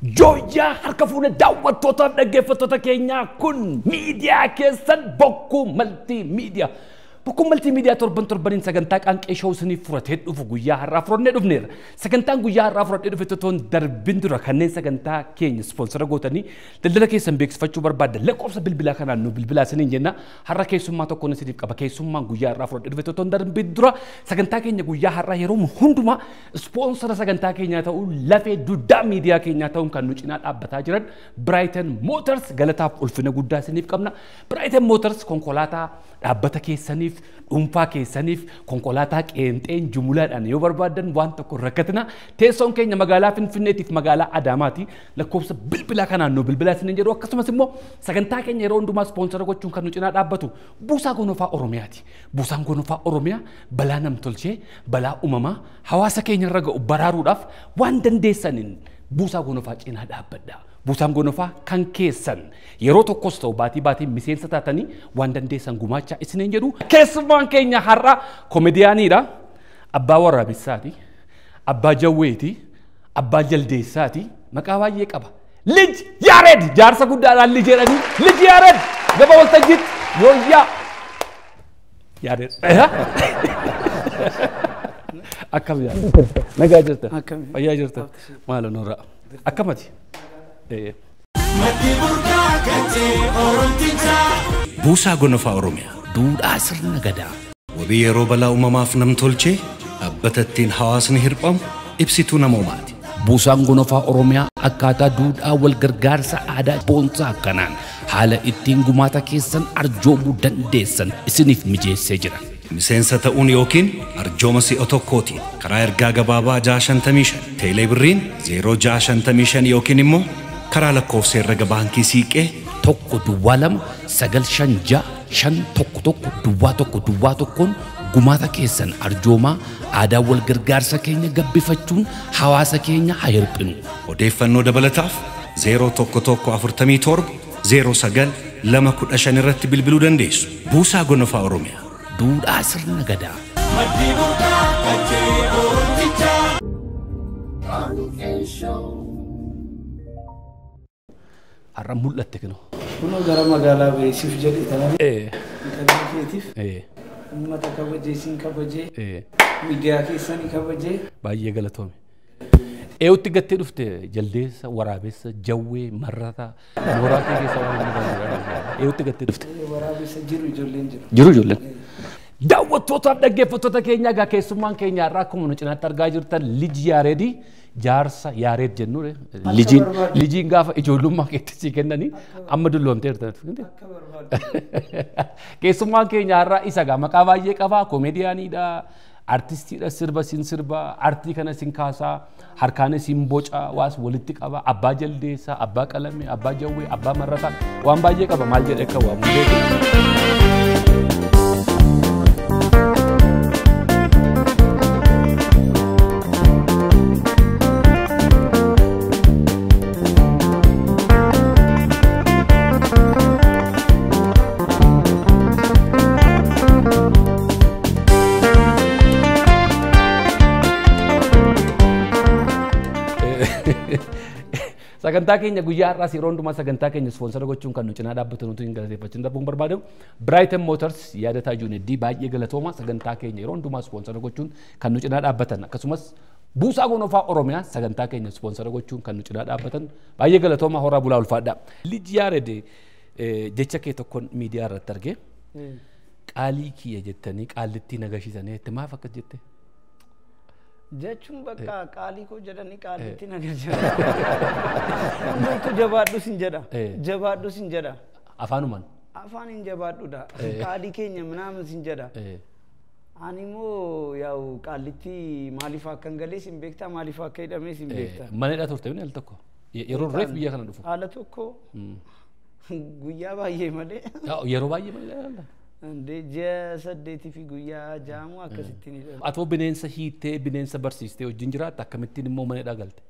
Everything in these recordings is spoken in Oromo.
Joya harka fuune daawwattootaaf dhaggeeffattoota keenyaa kun miidiyaa keessan bokkuu multimedia. Bokkuu multimedia torbaniin sagantaa qaanqee showuu isiniif fudhatee dhufu guyyaa har'aa fudhannee dhufneerra. Sagantaan guyyaa har'aa fudhannee dhufe totoon darbin dura kanneen sagantaa keenya sponsora gootanii daldala keessan beeksifachuu barbaaddan lakkoofsa bilbilaa kanaan nu bilbilaa isiniin jenna. Har'a keessummaa tokkoon isiniif qaba. Keessummaan guyyaa har'aa fudhannee dhufe totoon darbin dura sagantaa keenya guyyaa har'aa yeroo hundumaa sponsora sagantaa keenyaa ta'uu lafee duddaa miidiyaa keenyaa ta'uun kan nu cinaa dhaabbataa jiran Brighton Motors galataaf ulfina guddaa isiniif qabna. Brighton Motors konkolaataa dhaabbata keessaniif dhuunfaa keessaniif konkolaataa qeenxeen jumlaadhaan yoo barbaadan waan tokko rakkatina teessoon keenya magaalaa Finfinneetiif magaalaa Adaamaati lakkoofsa bilbilaa kanaan nu bilbilaa isiniin jedhu akkasumas immoo sagantaa keenya yeroo hundumaa sponsora gochuun kan nu cinaa dhaabbatu Buusaa Gonofaa Oromiyaati. Buusaan Gonofaa Oromiyaa balaa namtolchee balaa uumamaa hawaasa keenya irra ga'u baraaruudhaaf waan dandeessaniin Buusaa Gonofaa cinaa dhaabbadha. Buusaan Gonofaa kan keessan yeroo tokkos ta'u baatii miseensa taatanii waan dandeessan gumaachaa isiniin jedhu keessummaan keenya har'a komeediyaaniidha. Abbaa Waraabessaati, Abbaa Jawweeti, Abbaa Jaldeessaati, maqaa baay'ee qaba. Lij Yaared jaarsa guddaadhaan Lij jedhanii Lij Yaared gaba waltajjiitti yooyyaa Yaared akkam yaadda nagaa jirta fayyaa jirta maal noora akkamati Buusaa Gonofaa Oromiyaa duudhaa sirna gadaa wabii yeroo balaa uumamaaf namtolchee dhaabbatattiin hawaasni hirphamu ibsituu namoomaati. Buusaan Gonofaa Oromiyaa akkaataa duudhaa wal gargaarsa aadaa boonsaa akkanaan haala ittiin gumaata keessan arjoomuu dandeessan isiniif mijeessee jira. Miseensa ta'uun yookiin arjooma si'a tokkootiin karaa ergaa gabaabaa 655 teelee birriin 0655 yookiin immoo karaa lakkoofsa herrega baankii siiqee 1-2-9-5-1-1 gumaata keessan arjoomaa aadaa wal gargaarsa keenya gabbifachuun hawaasa keenya haa hirphinu. Odeeffannoo dabalataaf 0147 09 irratti bilbiluu dandeessu. Buusaa Gonofaa Oromiyaa. Duudhaa sirna gadaa. Har'a mul'atte kino. Kuno gara magaalaa beeksif jedhe tananii. Kabeetiif. Uummata kabajee siin kabajee. Miidiyaa keessanii kabajee. Baay'ee galatoome. Eewutti gattee dhufte Jaldeessa, Waraabessa, Jawwee, Marrataa, mooraa kee keessa waan inni baay'ee. Eewutti gattee dhufte. Waraabessa jiru ijoolleen jiru. Jiru ijoolleen. Daawwattootaaf dhaggeeffattoota keenya egaa keessummaan keenya har'a akkuma nu cinaatti argaa jirtan Lij Yaaredii jaarsa Yaared jennuudha. Lijiin gaafa ijoollummaa keetti sii kennanii amma dulloomteerta. Keessummaan keenya har'a isa egaa maqaa baay'ee qaba komeediyaaniidha. Artistiidha sirba siin sirba artii kana siin kaasaa harkaan siin boca waas walitti qaba Abbaa Jaldeessaa Abbaa Qalamee Abbaa Jawwee Abbaa Marrataa waan baay'ee qaba maal jedhee akka waamu sagantaa keenya guyyaa har'aas yeroo hundumaa sagantaa keenya sponsora gochuun kan nu cinaa dhaabbatan nuti hin galateeffachiin darbuun barbaadamu Brighton Motors yaadataa Juuneddii baay'ee galatooma sagantaa keenya yeroo hundumaa sponsora gochuun kan nu cinaa dhaabbatan akkasumas Buusaa Gonofaa Oromiyaa sagantaa keenya sponsora gochuun kan nu cinaa dhaabbatan baay'ee galatooma horaa bulaa ulfaadha. Lij Yaared jecha kee tokkoon miidiyaa irratti argee qaalii kiyya jettanii qaallittii nagashiisanii itti maaf akkas jette? Jechuun bakka qaalii koo jedhanii qaalitti nagarjaa. Hundumtu jabaadhu sin jedha. Jabaadhu sin jedha. Afaanumaan? Afaan hin jabaadhudha. Qaalii keenya minaamin sin jedha. Ani immoo yaa'u qaalitti maaliif akka hin galee sin beektaa maaliif akka hidhamee sin beektaa. Manadhaa turte al tokko yeroo reef biyya kana dhufu. Haala tokko guyyaa baay'ee malee. Yeroo baay'ee malee. Ande saddeetii fi guyyaa jaamu akkasittiin hidhamu. Atoo bineensa hiittee bineensa barsiistee wajjin jiraatta akkamittiin immoo manadhaa galte?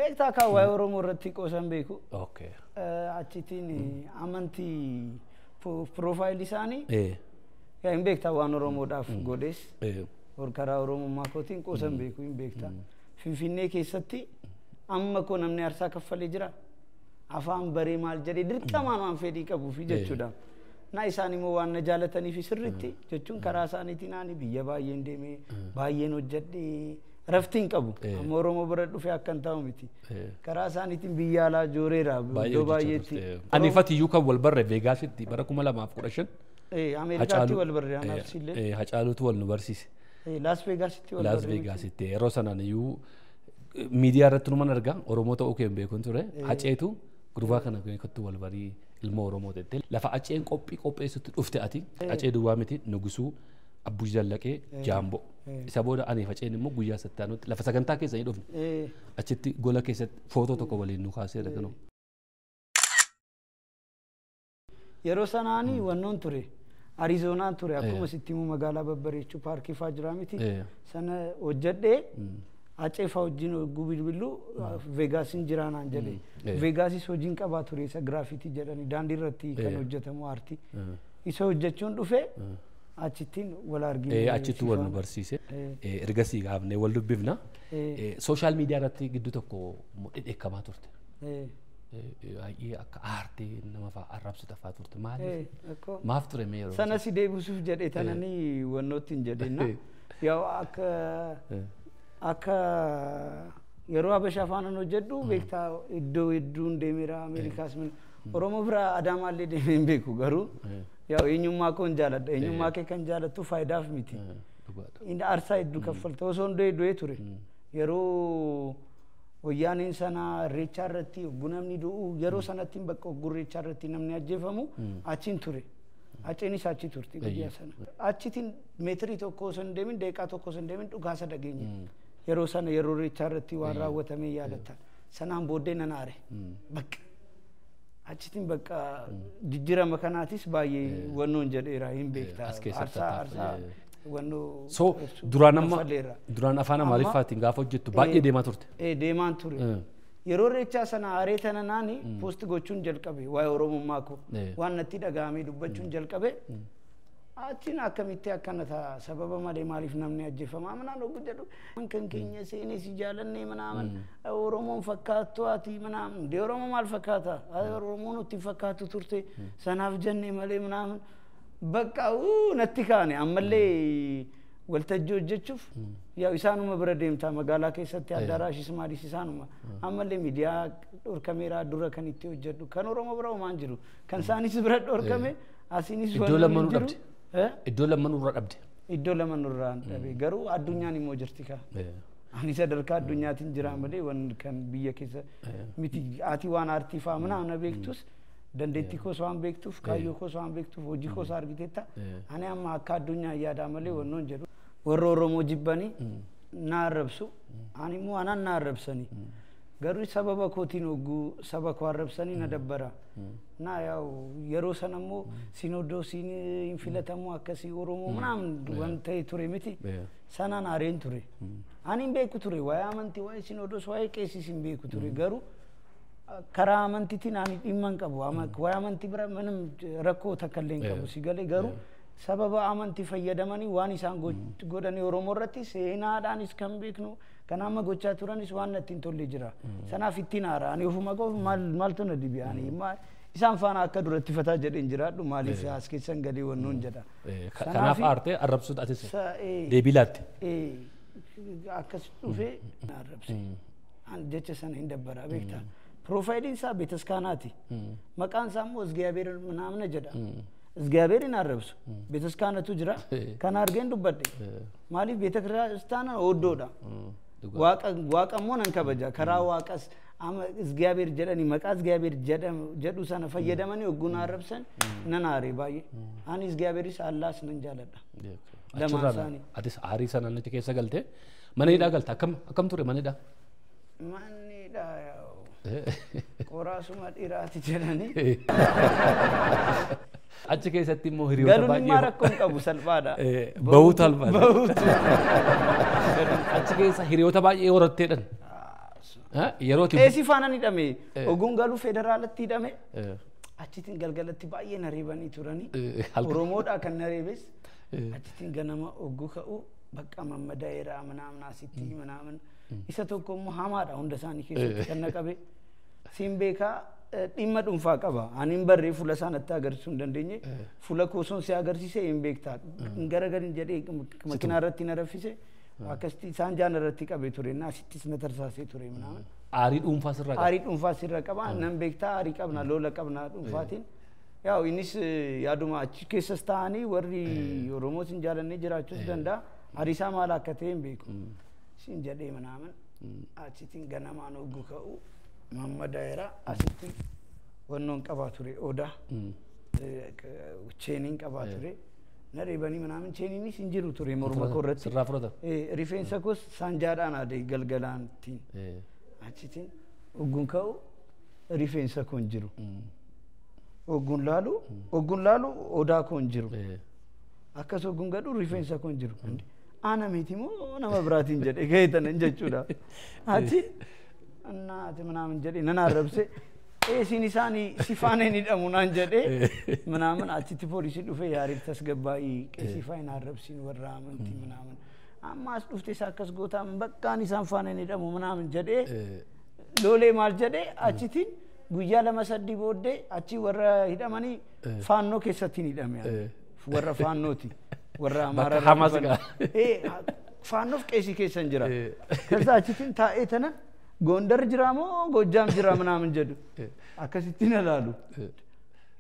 Beektaa kan waa'ee Oromoo irratti qoosan beeku. Okay. Achitiin amantii piroofaayilii isaanii hin beektaa waan Oromoodhaaf godhees. Karaa Oromummaa kootiin qoosan beeku hin beektaa. Finfinnee keessatti amma ko namni arsaa kaffalee jira afaan baree maal jedhee dirqamaan waan fedhii qabu fi jechuudha na isaan immoo waan na jaalatanii fi sirriitti jechuun karaa isaaniitiin ani biyya baay'een deemee baay'een hojjedhee raftiin qabu amma Oromoo bira dhufee akkan ta'u miti karaa isaaniitiin biyya alaa jooreera iddoo baay'eetti ani fatiyyuu kan wal barre Vegaasitti bara 2015 Ameerikaatti wal barre anaafsillee Hacaaluutu wal nu barsiise Las Vegaasitti wal barre Las Vegaasitti yeroo sanaan iyyuu miidiyaa irratti numan argaa Oromoo ta'uu keen beekun ture Haceetu gurbaa kana kottu wal barii ilma Oromoo ta'e lafa Haceen qopheessutti dhufte ati Hacee duwwaa miti Nugusuu Abbuu Jallaqee Jaambo isa booda ani Haceen immoo guyyaa sattaanutti lafa sagantaa keessa dhufne achitti gola keessatti footoo tokko waliin nu kaasee dhaqanu yeroo sanaanii wannoon ture Arizonaan ture akkuma sitti immoo magaalaa babbareechuu paarkii Faajiraa miti sana hojjedhee Hacee faa wajjin bilbiluu Vegaasiin jiraanaan jedhee Vegaasis hojiin qabaa ture isa giraafitii jedhanii daandii irratti kan hojjetamu aartii isa hojjechuun dhufee achittiin wal argine achitti wal nu barsiise ergasii gaafne wal dubbifna sooshaal miidiyaa irratti gidduu tokko dhedheekkamaa turte baay'ee akka aartii nama fa'aa arrabsu tafaa turte maaf ture mee yeroo sana si deebisuuf jedhee tananii wannootti hin jedhenna yaa akka yeroo Habashaa afaan hojjedhu beektaa iddoo hedduun deemeera Ameerikaas Oromoo bira Adaamaallee deemee hin beeku garuu yaa eenyummaa koon jaaladha eenyummaa kee kan jaalattu faayidaaf miti inni aarsaa hedduu kaffalta osoo du'ee ture yeroo wayyaaniin sana Irreechaa irratti namni du'u yeroo sanatti bakka Irreechaa irratti namni ajjeefamu achiin ture Haceenis achi turte guyyaa sana achitiin meetirii tokko osoo hin deemin daqiiqaa tokko osoo hin deemin dhugaasa dhageenye yeroo sana yeroo Irreechaa irratti waan raawwatamee yaadatan sanaan booddee nan aare bakka achitiin bakka jijjiirama kanaatis baay'ee wannoon jedheera hin beektaa aarsaa wannoo so duraan afaan Amaariffaatiin gaafa hojjettu baay'ee deemaa turte deemaan ture yeroo Irreechaa sana aaree tana naani poost gochuun jalqabe waa'ee Oromummaa koo waan natti dhaga'amee dubbachuun jalqabe achiin akkamitti akkana ta'a sababa malee maaliif namni ajjeefama manaan oguu jedhu kan keenya seenee si jaalannee manaaman Oromoon fakkaattu ati manaaman de Oromoo maal fakkaata Oromoon nutti fakkaatu turte sanaaf jennee malee manaaman bakka natti kaane ammallee waltajjii hojjechuuf yaa isaanuma bira deemtaa magaalaa keessatti addaraashis maalis isaanuma ammallee miidiyaa dhorkameeraa dura kan itti hojjedhu kan Oromoo bira homaan jiru kan isaanis bira dhorkame asinis iddoo lamanuu dhabde iddoo lamanuu irra dhabde iddoo lamanuu irra dhabe garuu addunyaan immoo jirti ka ani sadarkaa addunyaatiin jira malee waan kan biyya keessa miti ati waan aartii faa mana beektus dandeettii koos waan beektuuf kaayyoo koos waan beektuuf hojii koos argiteetta ani amma akka addunyaa yaadaa malee wannoon jedhu warra Oromoo jibbanii na arrabsu ani immoo anan na arrabsanii garuu sababa kootiin oguu saba koo arrabsanii na dabbara na yaa yeroo sana immoo Sinodoosiin hin filatamu akkasii Oromoo manaan waan ta'e ture miti sanaan aareen ture ani hin beeku ture waa'ee amantii waa'ee Sinodoos waa'ee qeesiis hin beeku ture garuu karaa amantiitiin ani dhimma hin qabu waa'ee amantii bira manam rakkoo takka illee hin qabu si galee garuu sababa amantii fayyadamanii waan isaan godhanii Oromoo irratti seenaadhaanis kan beeknu kan amma gochaa turanis waan natti hin tolle jira sanaaf ittiin aara ani ofuma koo maaltu na dibi ani isaan faana akka duratti fataa jedheen jiraadhu maaliif as keessan galee wannoon jedha kanaaf aarte arrabsuut atis deebii laatte akkas dhufee arrabse an jecha sana hin dabbara beektaa profaayiliin isaa beetaskaanaati maqaan isaa immoo Isgiyaabeer ምናምን jedha Isgiyaabeerin arrabsu beetaskaanatu jira kan argeen dubbadhe maaliif beetakiristaana ooddoodha waaqa immoo nan kabaja karaa waaqas ama Isgiyaabeer jedhani maqaa Isgiyaabeer jedhu sana fayyadamanii ogguun arrabsan nan aare baay'ee ani Isgiyaabeeris Allaas nan jaaladha lamaan isaanii atis aarii sana nuti keessa galte mana hidhaa galta akkam ture mana hidhaa manni hidhaa qoraasuma dhiiraati jedhanii achi keessatti immoo hiriyoota baay'ee galuun rakkoon qabu salphaadha bahuutu albaadha achi keessa hiriyoota baay'ee horatteedhan yeroo qeesii faana hidhame oguun galuu federaalatti hidhame achitiin galgalatti baay'ee na reebanii turanii Oromoodhaa kan na reebes achitiin ganama oguu ka'u bakka mammadaa'eera manaaman asitti manaaman isa tokko immoo hamaadha hunda isaanii keessatti kan naqabe siin beekaa dhimma dhuunfaa qaba ani hin barree fuula isaanitti agarsiisuu hin dandeenye fuula koosoon si agarsiise hin beektaa garagarin jedhee makiinaa irratti na raffise akkasitti isaan jaan irratti qabee ture na asittis na tarsaasee ture minaa aarii dhuunfaa sirra qaba nan beektaa aarii qabna loola qabna dhuunfaatiin ያው ኢንስ ያዱማ ኬሰስታኒ ወሪ ኦሮሞስ እንጃለኔ ጅራቹስ ደንዳ አሪሳ ማላከቴን ቤኩ ሲንጀዴ ምናምን አቺቲን ገናማ ነው ጉከው ማመዳይራ አሲቲን ወኖን ቀባቱሬ ኦዳ ቼኒን ቀባቱሬ ነሬበኒ ምናምን ቼኒኒ ሲንጅሩ ቱሬ ሞርማ ኮረት ስራፍሮታ ሪፌንሰኮስ ሳንጃዳና ደ ገልገላንቲ አቺቲን ኡጉንከው ሪፌንሰኮን ጅሩ ogun lalu oda kon jiru akkas ogun gadu rifeensa kon jiru ana mitimo nama biratin jedhe geetan jechuudha ati annati manam jedhe nana rabse sinisani sifane ni damu nan jedhe manaman ati polisi dufe yari tasgabai sifane arabsin warramanti manaman amma as dufte sakas gota bakkan isan fane ni damu manaman jedhe lole mal jedhe achitin guyyaa lama sadii booddee achi warra hidhamanii faannoo keessatti ni hidhame warra faannooti warra amaara faannoof qeesii keessan jira kaza achitiin taa'ee tana gondar jira moo gojjaam jira ምናምን jedhu akkasittiin ilaalu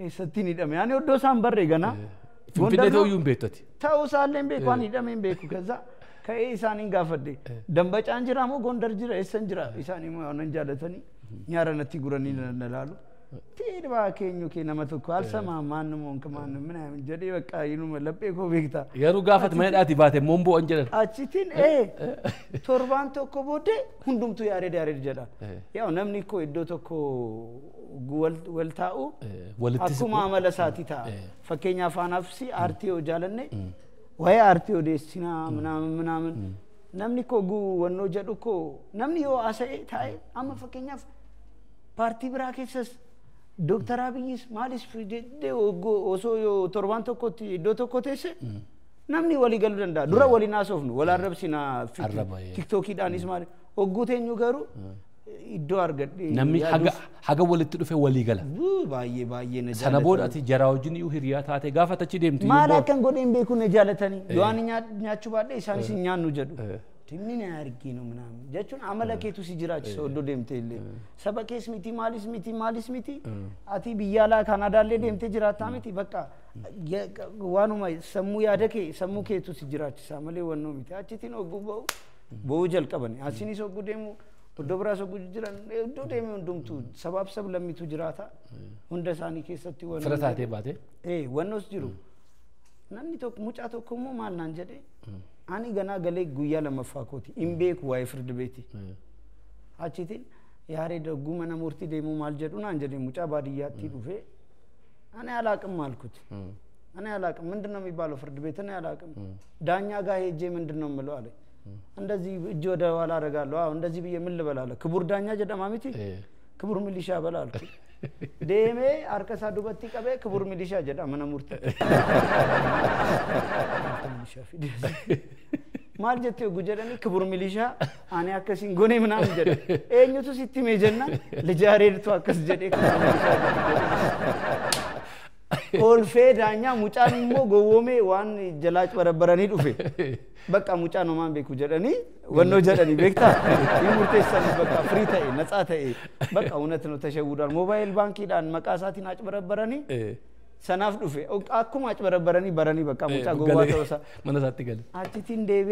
eessatti ni hidhame ani oddoo isaan barree gana gondar ta'uun beektati ta'uu isaalleen beeku ani hidhameen beeku kaza ka'ee isaaniin gaafadhe dambacaan jira moo gondar jira eessan jira isaanii moo nan jaalatanii nyaara natti guranii nalalu tiidba keenyu ke nama tokko alsama maannum onka maannum ምናምን jedhe በቃ ይኑም ለጴ ኮ ቤክታ የሩ ጋፈት ማይዳቲ ባቴ ሞምቦ እንጀለ አቺቲን ቶርባን ቶኮ ቦዴ ሁንዱምቱ ያሬድ ጀዳ ያው ነምኒ ኮ እዶ ቶኮ ወልታኡ አኩማ መለሳቲታ ፈከኛ ፋናፍሲ አርቲዮ ጃለኔ ወይ አርቲዮ ዴሲና ምናምን namni ko gu wonno jedhu ko namni yo asay tae amma fakenya parti bira keessas doktor abiyis malis fide oso yo torban tokkotti do tokkotese namni wali galu danda dura wali nasofnu wala rabsina tiktok danis mal oggutenyu garu iddo argadde namni haga walitti dhufe wali gala baay'ee na sana boodati jarawjin yu hiriya taate gaafatachi deemti maala kan godeen beeku ne jaalatani doani nyaachu baadhe isaanis nyaannu jedhu timmina arginu ምናምን jechuun amala keetu si jiraachiso oddo deemte illee saba kees miti maalis miti ati biyyaala kanadaalle deemte jiraataa miti bakka waanuma sammuu yaada kee sammuu keetu si jiraachisa malee wannoo miti achitiin oggu ba'uu jalqabani asinis oggu deemu oddo biraas oggu jiran oddo deeme hundumtu sabaaf sab lammitu jiraata hunda isaanii keessatti wannoo fira taatee baate wannoos jiru namni tokko mucaa tokko immoo maal naan jedhe ani gana galee guyyaa lammaffaa kooti hin beeku waa'ee firdi beeti achitiin yaaree dagguu mana murtii deemuu maal jedhu naan jedhe mucaa baadiyyaatti dhufe ani alaaqም አልኩት እኔ አላቅም ምንድነው የሚባለው ፍርድ ቤት እኔ አላቅም ዳኛ ጋር ሄጄ ምንድነው የምለው አለ እንደዚህ እጅ ወደ ኋላ አረጋለሁ አዎ እንደዚህ ብዬ ምን ልበላለሁ ክቡር ዳኛ ጀደማሚቲ ክቡር ሚሊሻ በላልኩ ደሜ አርከሳ ዱበቲ ቀበ ክቡር ሚሊሻ ጀዳ መነ ሙርተ ሚሊሻ ፊደስ ማልጀቴ ጉጀደኒ ክቡር ሚሊሻ አኔ አከሲን ጎኔ ምናምን ጀደ ኤኝቱ ሲቲሜ ጀና ለጃሬድቱ አከስ ጀደ ኦልፌ ዳኛ ሙጫን ሞ ጎወሜ ዋን ጀላጭ በረበረኒ ዱፌ በቃ ሙጫ ነው ማን ቤኩ ጀደኒ ወኖ ጀደኒ ቤክታ ይሙርቴሰን በቃ ፍሪ ታይ ነጻ ታይ በቃ እውነት ነው ተሸውዷል ሞባይል ባንክ ዳን መቃሳቲን አጭበረበረኒ ሰናፍ ዱፌ አኩማ አጭበረበረኒ በረኒ በቃ ሙጫ ጎዋ ተወሳ መነሳት ይገል አቺቲን ዴቤ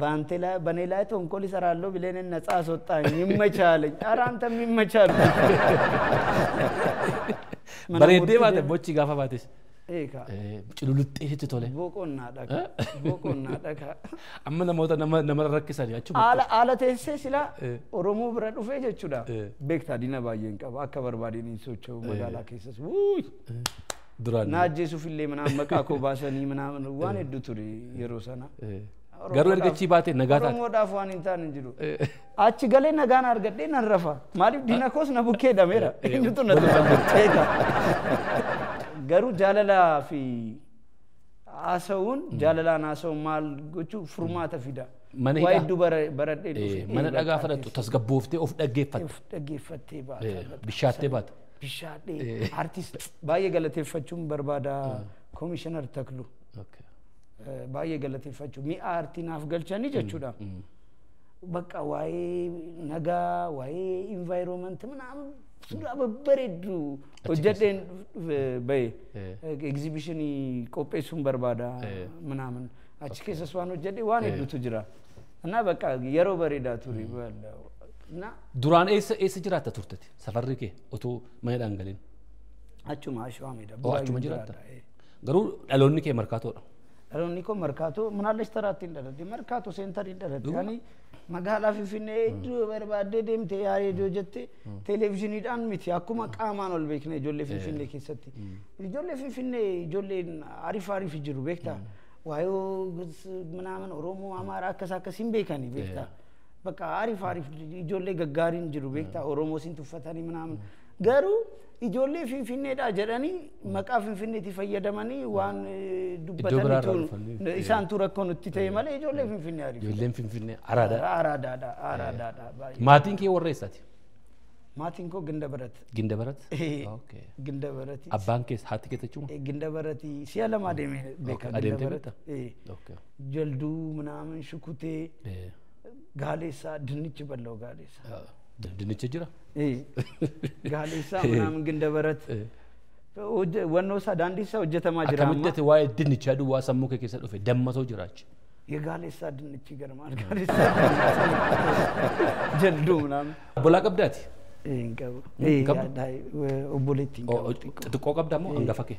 ባንቴላ በኔላ ተንኮል ይሰራለው ብለን ነጻ አስወጣኝ ይመቻለኝ ኧረ አንተም ይመቻል በሬዴ ባተ ቦቺ ጋፋ ባቴስ ኤካ ጭሉልጤ ሄትቶለ ቦቆና ዳካ አመነ ሞተ ነመረከሰል ያቹ አለ ተሰ ሲላ ኦሮሞ ብረ ዱፌ ጀቹዳ ቤክታ ዲና ባየን ቀባ አከበርባዲን ሶቸው መጋላ ከሰስ ውይ ዱራን ናጄሱ ፊሌ ምናምን መቃኮ ባሰኒ ምናምን ዋን ዱቱሪ የሮሰና ገሩ እርገቺ ባቴ ነጋታ ኦሮሞ ዳፋን እንታን እንጅሉ አቺ ገሌ ነጋና አርገዴ ነረፋ ማሊ ዲናኮስ ነቡኬ ዳሜራ እንጁቱ ነተፈለጠ ገሩ ጃለላ ፊ አሰውን ጃለላና አሰው ማል ጎቹ ፍሩማተ ፊዳ Waa'ee hedduu baradhee dhufe. Mana dhagaa fudhattu tasgabbooftee of dhaggeeffatte. Of dhaggeeffattee baata. Bishaattee baata. Bishaadhee artist baay'ee galateeffachuun barbaada Komishinar Taklu. Baay'ee galateeffachuu mi'a aartii naaf galchanii jechuudha. Bakka waa'ee nagaa waa'ee environment ምናምን suura babbareedu hojjedheen bahe exhibitionii qopheessuun barbaada ምናምን achi keessas waan hojjedhe waan hedduutu jira እና በቃ yeroo bareedaa ture እና duraan eessa jiraatta turteti safarri kee otoo mana dhangalin achuma ashwaa meeda achuma jiraatta garuu dhaloonni kee markaatoodha dhaloonni koo markaatoo manaallee taraatti hin dhaladhe markaatoo seentarii dhaladhe yani magaalaa Finfinnee iddoo barbaadde deemte yaadee jette televizyiniidhaan miti akkuma qaamaan ol beekne ijoollee Finfinnee keessatti ijoollee Finfinnee ijoolleen ariif jiru beektaa waayoo ምናምን ኦሮሞ አማራ አከሳከሲን beekani beektaa bakka ariif ijoollee gaggaariin jiru beektaa oromoo sin tuffatanii ምናምን garuu ijoollee Finfinneedha jedhanii maqaa Finfinneetti fayyadamanii waan dubbatanii isaan tu rakkoo nutti ta'e malee ijoollee Finfinnee ariif ijoolleen Finfinnee araadaadha maatiin kee warra eessaati maatiin koo Gindabarat okay Gindabarati abbaan kees haati kee tachuma Gindabarati siya lama deeme beeka Gindabarat okay jalduu ምናምን shukutee gaaleessa dinnichi ballo gaaleessa dinnichi jira gaaleessa ምናምን Gindabarat wannoo isaa daandii isaa hojjetamaa jira amma akkamitti waa'ee dinnichi aduu waa sammuu kee keessa dhufe dammatoo jiraachi የጋሌሳ dinnichi garmaal gaaleessa jalduu ምናምን bolaa qabdaati እንቀበ ኦቦሌቲ ጥቆ qabdaamo hangafa kee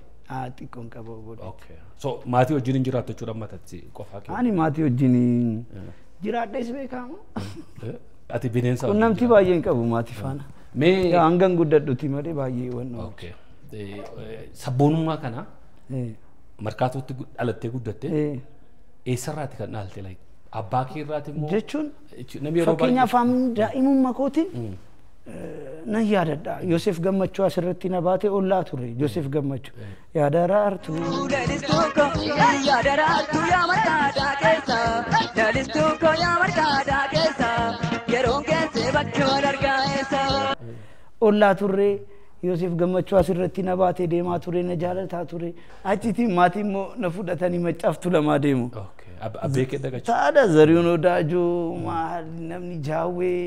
xiqqoon qaba ኦቦሌቲ okay so maatii wajjin jiraattu jechuudha matatti qofaa kee ani maatii wajjin jiraadhees beekama ati bineensa namti baay'een qabu maatii faana mee hangan guddadhuti malee baay'ee wannoo okay sabboonummaa kana markaatootti dhalattee guddatte eessarraati kan dhaalte like abbaa kee irraati immoo jechuun fakkeenyaaf daa'imummaa kootiin na yaadadha Yoosef Gammachuu asirratti na baate ollaa ture Yoosef Gammachuu yaadaraartu yaa markaadhaa keessa yeroon keessee bakka wal argaa eessa ollaa turre Yoosef Gammachuu asirratti na baate deemaa ture na jaalataa ture achitti maatii immoo na fudhatanii maccaaftu lamaa deemu abbee kee dhagachu taada Zarihuun Odaajoo maal namni jaawwee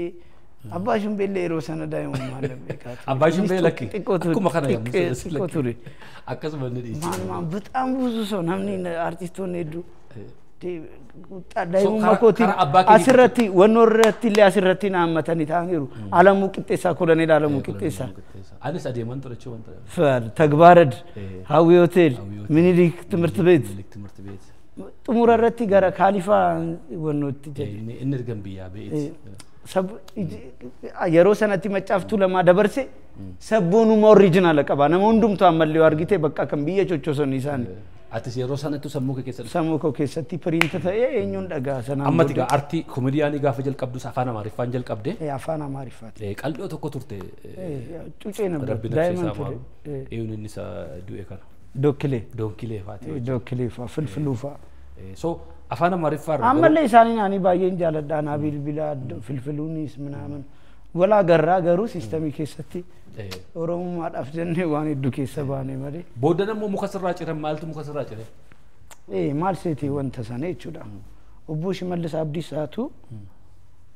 abbaa shumbeellee yeroo sana daa'imummaa beekaatu abbaa shumbee lakki akkuma kana xiqqoo ture akkasuma inni dhiichi ማን በጣም ብዙ ሰው namni artistoonni hedduu daa'imummaa kootiin asirratti wannoorratti illee asirratti naammatanii ta'aniiru Alamuu Qixxeessaa koloneel Alamuu Qixxeessaa anis adeeman ture jechuun wanta ተግባረድ ሀዊ ሆቴል ምኒልክ ትምህርት ቤት xumurarratti gara kaalifaa wannootti inni ergan biyyaa beeti yeroo sanatti maccaaftu lama dabarse sabboonuma original qaba nama hundumtu ammallee argite bakka kan biyya chochoson isaan atis yeroo sanatti sammuu koo keessatti print ta'e eenyuun dhagaa sana amma tiga artii komediyaanii gaafa jalqabdu afaan amaariffaan jalqabde afaan amaariffaati qal'oo tokko turte cuucee nabda daa'imman ture eeyuun inni isa du'e kana Donkilee faati Donkilee fa filfiluufa so afaan amaariffaa ammallee isaanii ani baay'een jaaladha na bilbila filfiluunis ምናምን ወላ ገራ ገሩ ሲስተሚ keessatti ኦሮሞማadhaaf jennee waan hedduu keessa baane malee booda nammoo muka sirraa ciran maaltu muka sirraa cire maal seetii wanta sana jechuudha obbo Shimallis Abdiisaatu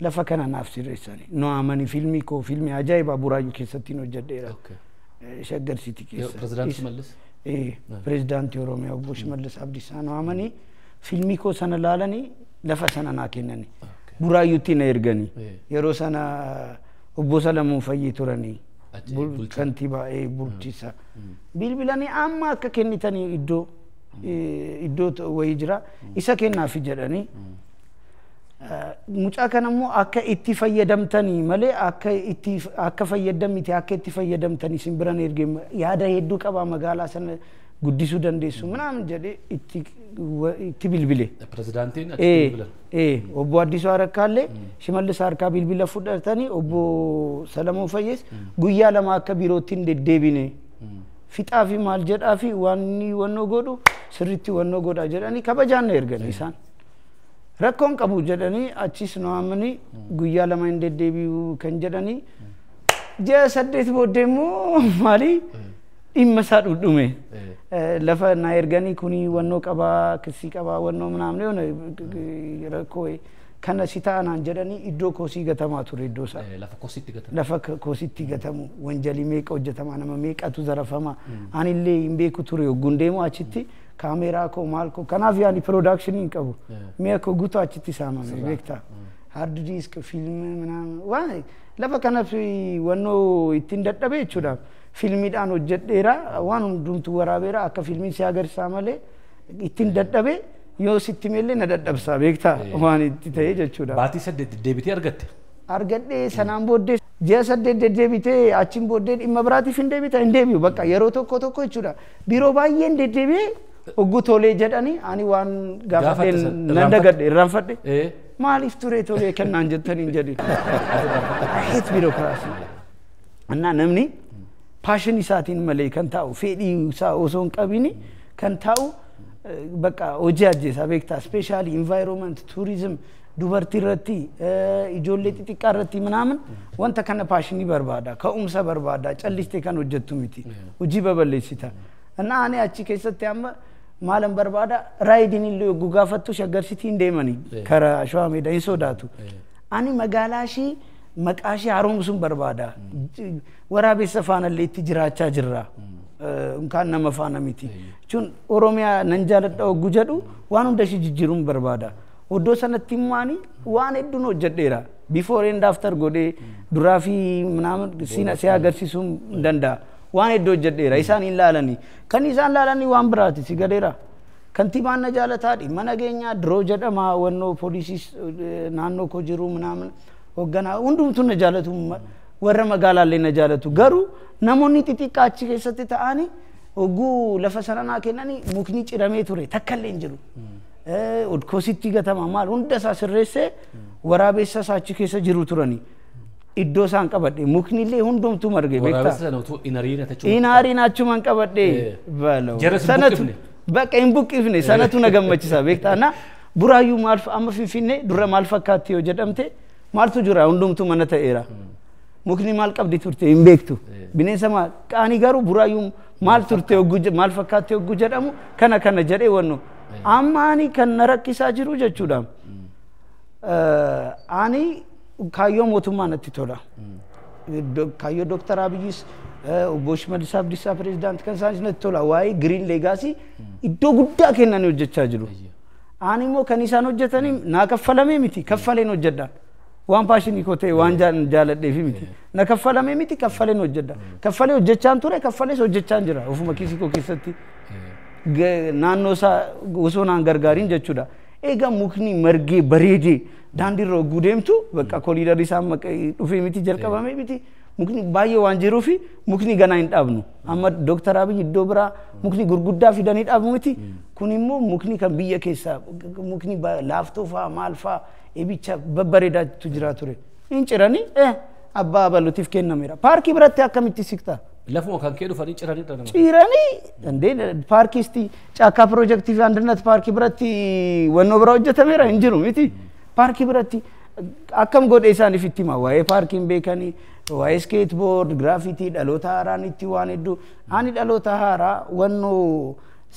lafa kana naaf sirreessanii no amani filmii koo filmii ajaa'iba Buraayyuu keessatti hojjedheera Shaggar City keessa president Shimallis president Oromiyaa obbo Shimallis Abdiisaa no amani filmii koo sana laalanii lafa sana naa kennanii Buraayyuutti na erganii yeroo sana obbo Salamuun Fayyii turanii kantiibaa bulchiisa bilbilanii amma akka kennitanii iddoo wayii jira isa kennaafi jedhanii mucaa kanammoo akka itti fayyadamtanii malee akka fayyadamite akka itti fayyadamtanii simbiran ergee yaada hedduu qaba magaalaa sana guddisuu dandeessu ምናምን jedhee itti bilbile pirezidaantiin obbo Addisuu Arakkaallee Shimallis harkaa bilbila fudhatanii obbo Salamuun Fayyees guyyaa lama akka biirootti deddeebine fixaa fi maal jedhaa fi wanni wannoo godhu sirriitti wannoo godhaa jedhanii kabajaan ergan isaan rakkoon qabu jedhanii achis nu amani guyyaa lama hin deddeebi'u kan jedhanii jaa 8 booddee immoo maali dhimma isaa dhudhume lafa na erganii kuni wannoo qabaa kisii qabaa wannoo manaamne yoona rakkoo kana sitaanaan jedhanii iddoo koosii gatamaa ture iddoo isaa lafa koositti gatamu wanjali meeqa hojjetama nama meeqatu zarafama anillee hin beeku ture gundeemu achitti kaameraa koo maal koo kanaaf yaani production hin qabu mee akka guutuu achitti saamame beektaa hard disk film manaan waan lafa kanaaf wannoo ittiin dadhabe jechuudha filmiidhaan hojjedheera waan hundumtu waraabeera akka filmiin si agarsiisa malee ittiin dadhabe yoo sitti meellee na dadhabsaa beektaa waan itti ta'e jechuudha baatii 8 deebitee argadhe sanaan booddee ji'a 8 deddeebitee achiin booddee dhimma biraatiif hin deebi'u bakka yeroo tokko jechuudha biroo baay'een deddeebi'ee oggu tolee jedhanii ani waan gaafadhe nan dagadhe irraanfadhe maaliif ture tolee kennaan jettaniin jedhe I hate bureaucracy annaa namni passion isaatiin malee kan taa'u fedhii isaa osoo hin qabini kan taa'u bakka hojii ajjeesa beektaa especially environment tourism dubartii irratti ijoollee xixiqqaa irratti manaaman wanta kana passionii barbaada ka'umsa barbaada callistee kan hojjettu miti hojii baballeessita annaa ani achi keessatti amma maalan barbaada raayidin illee gugaafattu shaggarsitiin deemanii karaa shawaa meedaa hin sodaatu ani magaalaa ishii maqaa ishii haaromsuun barbaada waraabessa faana illee itti jiraachaa jirra kan nama faana miti jechuun oromiyaa nan jaaladha oggu jedhu waan hunda ishii jijjiiruun barbaada oddoo sanatti immaanii waan hedduun hojjedheera before and after godhee duraa fi si agarsiisuun danda'a waan hedduu hojjedheera isaan hin laalanii kan isaan laalanii waan biraati si galeera kantiibaan na jaalataadhi mana geenyaa diroo jedhama wannoo poolisiis naannoo koo jiru manaaman hoogganaa hundumtuu na jaalatu warra magaalaallee na jaalatu garuu namoonni xixiqqaa achi keessatti ta'anii ogguu lafa sananaa kennanii mukni ciramee ture takkallee hin jiru odkoositti gatama maal hunda isaa sirreessee waraabessa isaa achi keessa jiru turanii iddoo isaan qabadhe muknillee hundumtuu marge beektaa inaariin achumaan qabadhe sanatu bakka hin buqqifne sanatu na gammachisa beektaa na buraayyuu maal amma finfinnee dura maal fakkaatti yoo jedhamte maaltu jira hundumtuu mana ta'eera mukni maal qabdi turte hin beektu bineensa maal qaanii garuu buraayyuu maal turte maal fakkaatti oggu jedhamu kana jedhee wanno amma ani kan na rakkisaa jiru jechuudha ani kaayyoo mootummaa natti tola kaayyoo Dr. Abiyyis obbo Shimallis Abdiisaa pirezidaantii kan isaanis natti tola waa'ee green legacy iddoo guddaa kennanii hojjechaa jiru ani immoo kan isaan hojjetanii naa kaffalamee miti kaffaleen hojjedha waan paashinii koo ta'e waan jaaladheef miti na kaffalamee miti kaffaleen hojjedha kaffalee hojjechaan ture kaffalees hojjechaan jira ofuma kiisii koo keessatti naannoo isaa osoo naan gargaariin jechuudha egaa mukni margee bareedee daandiirra ogguu deemtu bakka koliidarii isaa dhufee miti jalqabamee miti mukni baay'ee waan jiruufi mukni ganaa hin dhaabnu amma Dr. Abiy iddoo biraa mukni gurguddaa fidanii dhaabu miti kun immoo mukni kan biyya keessaa mukni laaftoo fa'aa maal fa'aa ebicha babbareedaatu jira ture hin ciranii abbaa balutiif kennameera paarkii biratti akkamitti siqtaa lafuma kan kee dhufanii ciranii እንደee paarkiisti caakkaa piroojeektii fi andinet paarkii biratti wannoo biraa hojjetameera hin jiru miti paarkii biratti akkam godhe isaaniif itti hima waa'ee paarkiin beekanii waa'ee skateboard graffiti dhaloota haaraan itti waan hedduu ani dhaloota haaraa wannoo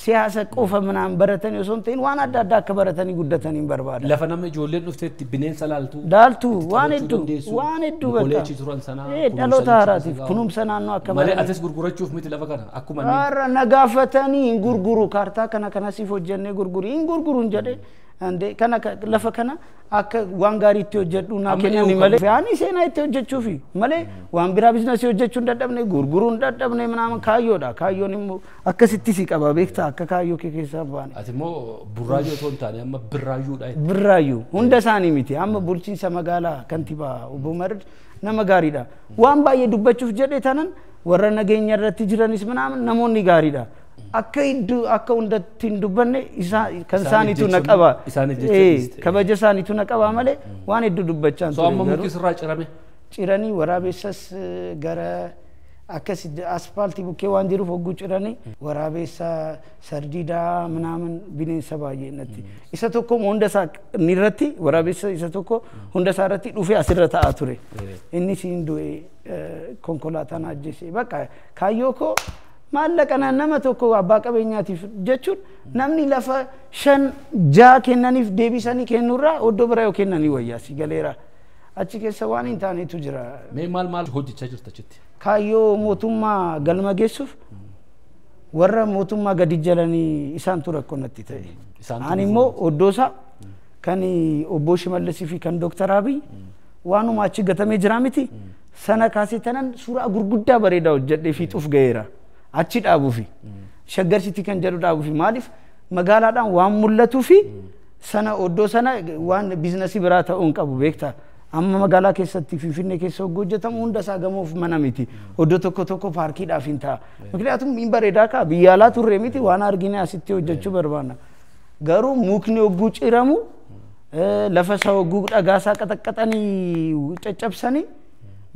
siyaasa qofa manaan baratanii osoo hin ta'in waan adda addaa akka baratanii guddatanii barbaada lafa nama ijoolleen dhufteetti bineensa laaltu waan hedduu bakka dhaloota haaraatiif kunuunsa naannoo akka malee atis gurgurachuuf miti lafa kana akkuma har'a nagaafatanii hin gurguru kaartaa kana siif hojjennee gurguri hin gurguruun jedhe ande kana lafa kana akka waan gaarii itti hojjedhu naa kennani malee yaani seenaa itti hojjechuufi malee waan biraa biizinasii hojjechuun dadhabne gurguruun dadhabne manama kaayyoodha kaayyoon immoo akkasitti si qaba beektaa akka kaayyoo kee keessaa baane ati immoo burraayyoo toon taane amma birraayyuudha birraayyuu hunda isaanii miti amma bulchiinsa magaalaa kantiibaa obbo Mard nama gaariidha waan baay'ee dubbachuuf jedhe tanan warra nageenya irratti jiranis manama namoonni gaariidha akka hundatti hin dubbanne kan isaaniitu na qaba kabaja isaaniitu na qaba malee waan hedduu dubbachaan ture amma mukni sirraa cirame ciranii waraabessas gara akkas asfaaltii bukkee waan jiruuf hogguu ciranii waraabessa sardiidaa ምናምን bineensa baay'ee natti isa tokko hunda isaa irratti waraabessa isa tokko hunda isaa irratti dhufee asirra taa'aa ture inni siin du'e konkolaataan ajjeese bakka kaayyoo koo maallaqa nama tokko abbaa qabeenyaatiif jechuun namni lafa 5-6 kennaniif deebisanii kennurraa oddoo biraa yoo kennanii wayyaa si galeera achi keessa waan hin taanetu jira mee maal hojjechaa jirta jetti kaayyoo mootummaa galma geessuuf warra mootummaa gadi jalanii isaan tura konnatti ta'e ani immoo oddoosa kan obbo Shimallisii fi kan Dr. Abiy waanuma achi gatamee jira miti sana kaasee tanan suuraa gurguddaa bareedaa hojjedhee fiixuuf ga'eera achi dhaabuufi shaggarsitii kan jedhu dhaabuufi maaliif magaalaadhaan waan mul'atuu fi sana oddoo sana waan biizinasii biraa ta'uun qabu beektaa amma magaalaa keessatti Finfinnee keessa hojjetamu hunda isaa gamoof mana miti oddoo tokko paarkiidhaaf hin ta'a ምክንያቱም hin bareedaa ka biyya alaa turre miti waan argine asitti hojjechuu barbaanna garuu mukni hogguu ciramu lafa isaa hogguu dhagaasaa qaxaqqaxanii caccabsanii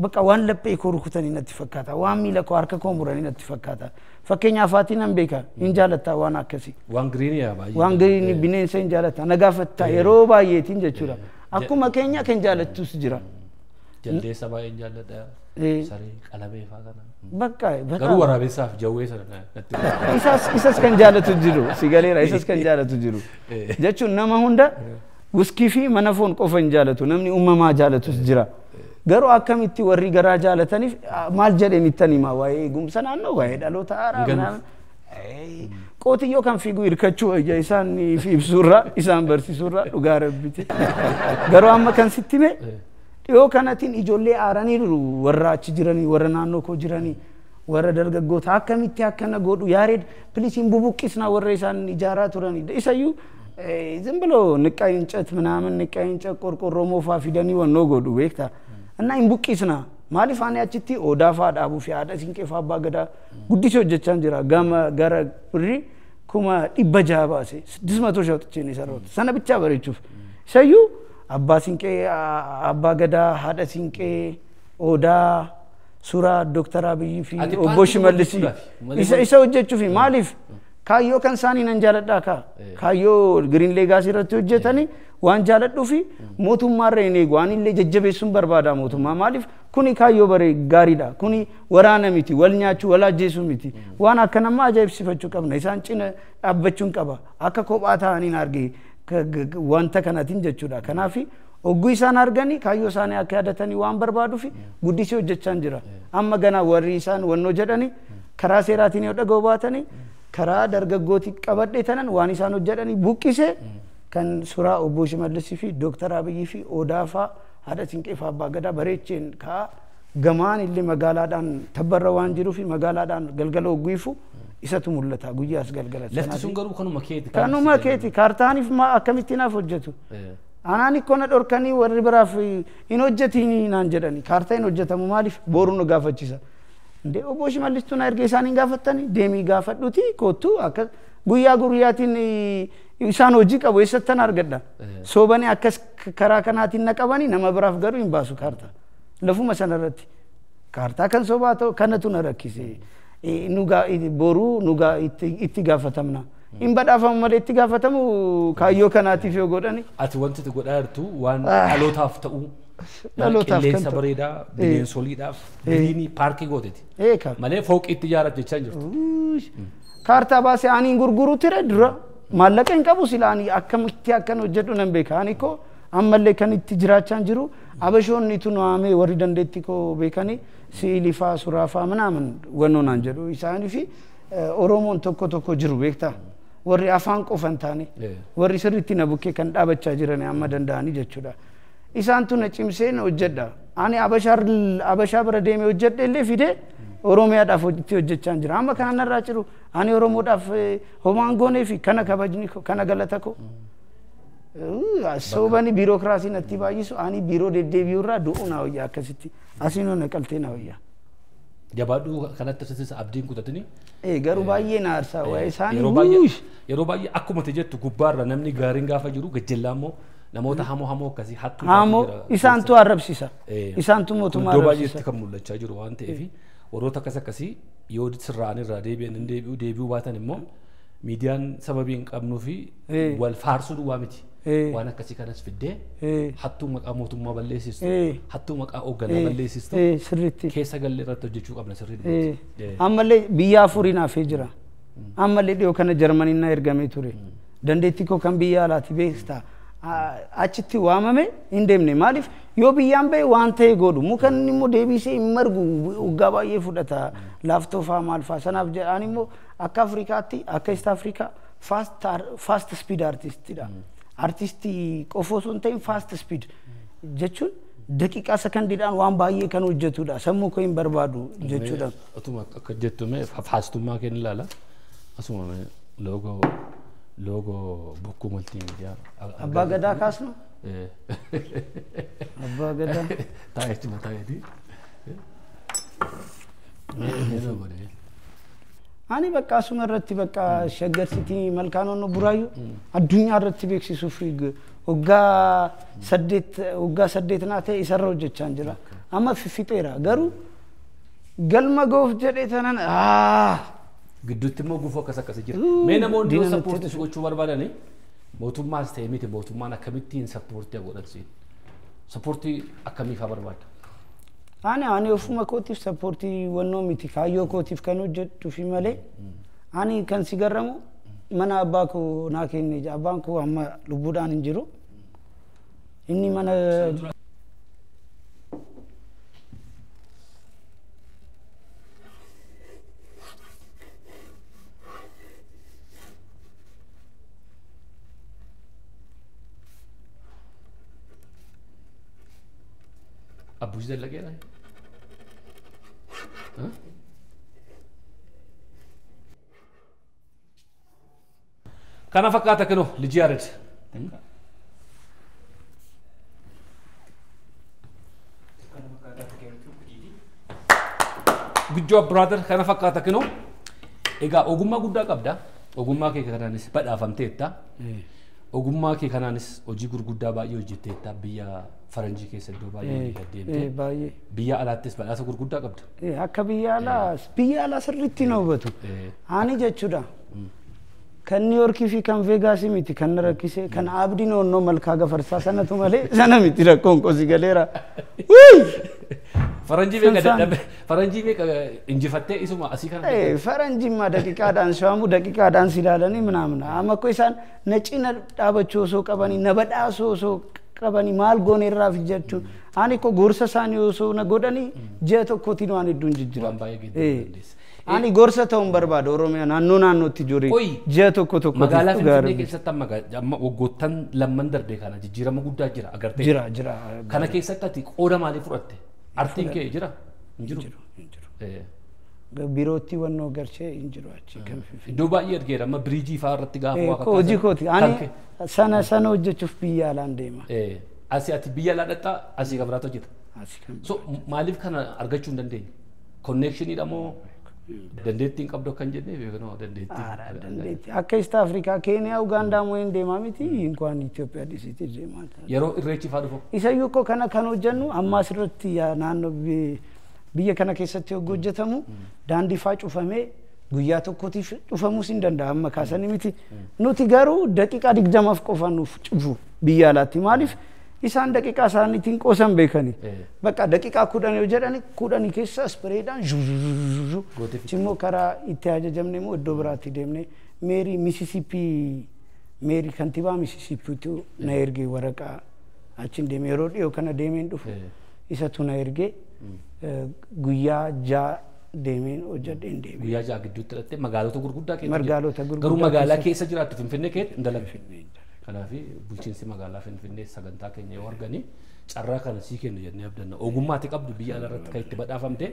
bakka waan laphee koo rukutanii natti fakkaata waan miila koo harka koo muranii natti fakkaata fakkeenyaaf aatiin an beeka hin jaalatta waan akkasii waan giriinii yaa baay'ee waan giriinii bineensa hin jaalatta nagaafatta yeroo baay'eetiin jechuudha akkuma keenya kan jaalattus jira jaldeessa baay'een jaalladha saree qalamee faa kana bakka garuu waraabessaaf jawwee sana isas kan jaalatu jiru sigaleera isas kan jaalatu jiru jechuun nama hunda wuskii fi mana foon qofa hin jaalatu namni uumamaa jaalatus jira garuu akkamitti warri garaa jaalataniif maal jedheen ittani ma waa'ee eegumsa naannoo waa'ee dhaloota haaraa qotiyyoo kan fiigu hirkachuu ayya isaan fi ibsurra isaan barsiisurra dhugaa rabbiti garuu amma kan sittime dhiyoo kanatiin ijoollee aaraniiru warra achi jiranii warra naannoo koo jiranii warra dargaggoota akkamitti akkana godhu yaareed ፕሊሲን bubuqqisna warra isaan ijaaraa turanii isayyuu ዝም ብሎ ንቃይ እንጨት ምናምን ንቃይ እንጨት ቆርቆሮ ሞፋ ፊደኒ ወኖ ጎዱ ቤክታ እና ኢምቡቂስና ማሊፍ አኔ አቺቲ ኦዳፋ ዳቡ ፊ አዳ ሲንቄፋ ባገዳ ጉዲሶ ጀቻን ጅራ ጋማ ጋራ ብሪ ኩማ ዲበጃባሴ 600 ሸውጥቼ ነው የሰራሁት ሰነ ብቻ በረቹፍ ሰዩ አባ ሲንቄ አባ ገዳ ሀዳ ሲንቄ ኦዳ ሱራ ዶክተር አብይ ፊ ኦቦ ሽመልሲ ኢሰው ጀቹ ፊ ማሊፍ ካዮ ከንሳኒ ነንጃለዳ ካዮ ግሪን ሌጋሲ ረቱ ጀተኒ ዋን ጃለዱ ፊ ሞቱማ ረኔ ጓኒ ለጀጀቤሱን በርባዳ ሞቱማ ማሊፍ ኩኒ ካዮ በሬ ጋሪዳ ኩኒ ወራነ ሚቲ ወልኛቹ ወላጄሱ ሚቲ ዋና ከነማ አጃይብ ሲፈቹ ቀብነ ኢሳን ጭነ አበቹን ቀባ አከ ኮባታ አኒን አርጌ ዋንተ ከናቲን ጀቹዳ ከናፊ ኦጉ ኢሳን አርገኒ ካዮ ሳኔ አካዳተኒ ዋን በርባዱ ፊ ጉዲሲ ጀቻን ጅራ አማ ገና ወሪ ኢሳን ወኖ ጀደኒ ከራሴራቲን ወደገው ባተኒ ከራ ደርገጎቲ ቀበደ ተነን ዋን ኢሳን ወጀደኒ ቡቂሴ kan sura obbo Shimallisii fi Dr. Abiy fi Odafa hada sinqefa bagada bareechen ka gamaan illee magaalaadhaan tabbarra waan jiru fi magaalaadhaan galgala ogguifu isatu mul'ata guyyaas galgala lafti sun garuu kanuma keeti kaartaaniif ma akkamittiinaaf hojjetu anaani kona dorkanii warri biraaf in hojjetini naan jedhani kaartaa in hojjetamu maaliif boru no gaafachisa inde obbo Shimallis tuna erga isaaniin gaafattani deemii gaafadhuti kootu akka guyyaatiin isaan hojii qabu eessattan argadha soobani akkas karaa kanaatiin naqabani nama biraaf garuu hin baasu kaartaa lafuma sanarratti kaartaa kan soobaa ta'u kanatu na rakkise nugaa boru nugaa itti gaafatamna hin badhaafamu malee itti gaafatamu kaayyoo kanaatiif yoo godhani ati wanti itti godhaa jirtu waan dhalootaaf ta'u qilleensa bareedaa bineensoliidhaaf giriinii paarkii gooteeti malee fooqii itti ijaarratti jechaa jirtu kaartaa baasee aniin gurguruu ture dura ማለቀን ቀቡ ሲላኒ አከምቲ አከን ወጀዱ ነን ቤካኒኮ አመለ ከንቲ ጅራቻን ጅሩ አበሾኒቱ ነው አሜ ወሪ ደንደቲኮ ቤካኒ ሲሊፋ ሱራፋ ምናምን ወኖን አንጀዱ ኢሳኒ ፊ ኦሮሞን ቶኮ ጅሩ ቤክታ ወሪ አፋን ቆፈንታኒ ወሪ ስሪቲ ነቡኬ ከን ዳበቻ ጅረኔ አመደንዳኒ ጀቹዳ ኢሳንቱ ነጭምሴ ነው ወጀዳ አኒ አበሻ ብረዴሜ ወጀደለ ፊዴ ኦሮሚያ ዳፍ ወጀቻን ጅራ አማ ካናራ ጭሩ አኒ ኦሮሞ ዳፍ ሆማንጎኔ ፊ ከነ ከበጅኒኮ ከነ ገለተኮ አሶባኒ ቢሮክራሲ ነቲ ባይሱ አኒ ቢሮ ደደቢውራ ዱኡና ወያ ከስቲ አሲኖ ነቀልቴና ወያ ጀባዱ ከነተ ስስ አብዲን ኩተትኒ ገሩ ባየና አርሳ ወይ ሳኒ የሮ ባየ አኩመ ተጀቱ ጉባራ ነምኒ ጋሪን ጋፋ ጅሩ ገጀላሞ namoota hamoo akkasii hamoo isaantu arrabsisa isaantu mootummaa arrabsisa doo baay'eetti kan mul'achaa jiru waan ta'eef warroota akkas akkasii yoo sirraan irraa deebi'an deebi'uu baatan immoo miidiyaan sababii hin qabnuu fi wal faarsuu duwwaa miti. Waan akkasii kanas fiddee hattuu maqaa mootummaa balleessistu hattuu maqaa hoogganaa balleessistu sirriitti keessa galle irratti hojjechuu qabna sirriitti. Ammallee biyya afurii naafee jira. Ammallee dhiyoo kana Jarmaniin na ergamee ture. Dandeettii koo kan biyya alaati beektaa. Achitti waamame hin deemne maaliif yoo biyyaan ba'e waan ta'e godhu mukan immoo deebisee hin margu waggaa baay'ee fudhata laaftoo fa'aa maal fa'aa sanaaf jedhaan immoo akka Afrikaatti akka East Afrikaa fast speed artistidha. Artistii qofa osoo hin ta'in fast speed jechuun daqiiqaa sekondiidhaan waan baay'ee kan hojjetudha sammuu koo hin barbaadu jechuudha. Atuma akka jettume faastummaa kennu ilaala asuma logo bokkuu multiimiidiyaa. Abbaa Gadaa kaasnu. Abbaa Gadaa. Taa'eetu taa'eeti. Ani bakka asuma irratti bakka Shaggar City malkaanonni Buraayyuu addunyaa irratti beeksisuuf waggaa 8 naa ta'e isarra hojjechaa jira. Amma fixeera garuu galma goof jedhee tanan gidduutti immoo gufuu akkas akkasii jira. Mee namoonni yoo sappoortii gochuu barbaadani mootummaas ta'e miti mootummaan akkamittiin sappoortii godhatsi? Sappoortii akkamiifaa barbaadda? Ani ofuma kootiif sappoortii wannoo miti kaayyoo kootiif kan hojjedhu fi malee ani kan si garramu mana abbaa koo naa kenne abbaan koo amma lubbuudhaan hin jiru. Inni mana Abbuus dalageera. Kana fakkaata kanoo lijii areed. Good job brother kana fakkaata kanoo. Egaa ogummaa guddaa qabda. Ogummaa kee kanaanis badhaafamteetta. Ogummaa kee kanaanis hojii gurguddaa baay'ee hojjetteetta biyya Faranjii keessa iddoo baay'ee deemtee. Baay'ee. Biyya alaattis badhaasa gurguddaa qabda. Akka biyya alaa sirriitti na hubatu. Ani jechuudha. Kan New York fi kan Vegas miti kan na rakkise kan abdii noonnoo malkaa gafarsaa sanatu malee sana miti rakkoon qosi galeera. Faranjii meeqa dadhabe? Faranjii meeqa injifattee isuma asii kana? Faranjii ma daqiiqaadhaan shaamu daqiiqaadhaan silaalanii ምናምን amma ko isaan na cina dhaabachuu osoo qabanii na badhaasoo osoo qabanii maal goone irraa fi jechuun ani ko gorsa isaanii osoo na godhanii ji'a tokkootiin waan hedduun jijjiira. Ani gorsa ta'uun barbaada Oromiyaa naannootti ijoollee ji'a tokko magaalaa Finfinnee keessatti amma waggoottan lamman darbee kana jijjiirama guddaa jira agartee. Jira. Kana keessatti ati qooda maalii fudhatte? Artiin kee jira? Hin jiru. Birootti wannoo garchee hin jiru achi kan Finfinnee. Iddoo baay'ee argeera amma biriijii fa'aa irratti gaafa waa kakkaasa. Hojii kooti. Ani sana hojjechuuf biyya alaan deema. Asii ati biyya alaa dhaqxaa asii kan biraatti hojjeta. So maaliif kana argachuu hin dandeenye? Konneekshiniidha moo dandeettiin qabdu kan jennee beeknoo dandeettii. Akka East Afrikaa Keeniyaa Ugaandaa moo hin deemaa miti inkwaan Itoophiyaa dhisiitti deemaa. Yeroo irreechi fa'aa dhufu. Isayyuu koo kana kan hojjennu ammaas irratti naannoo biyya kana keessatti hojjetamu daandii fa'aa cufamee guyyaa tokkootiif cufamuus hin danda'a amma kaasanii miti. Nuti garuu daqiiqaa 20 qofa nuuf cufu biyya alaatti maaliif isaan daqiiqaa isaaniitiin qoosan beekanii. Bakka daqiiqaa 10 yoo jedhani 10 keessa spireedhaan zuzuzuzuzuu. Immoo karaa itti ajajamne immoo iddoo biraatti deemne meerii Mississippi meerii kantiibaa Mississippiitu na ergee waraqaa achiin deeme yeroo dhiyoo kana deemeen dhufu isatu na ergee guyyaa 6 deemeen hojjedheen deeme. Guyyaa 6 gidduutti hidhattee magaalota gurguddaa keessa magaalota gurguddaa garuu magaalaa keessa jiraattu Finfinnee keessa hin dalagne. Kanaaf bulchiinsi magaalaa Finfinnee sagantaa keenya yoo arganii carraa kana sii kennu jennee abdanna. Ogummaati qabdu biyya alaarratti kan itti badhaafamte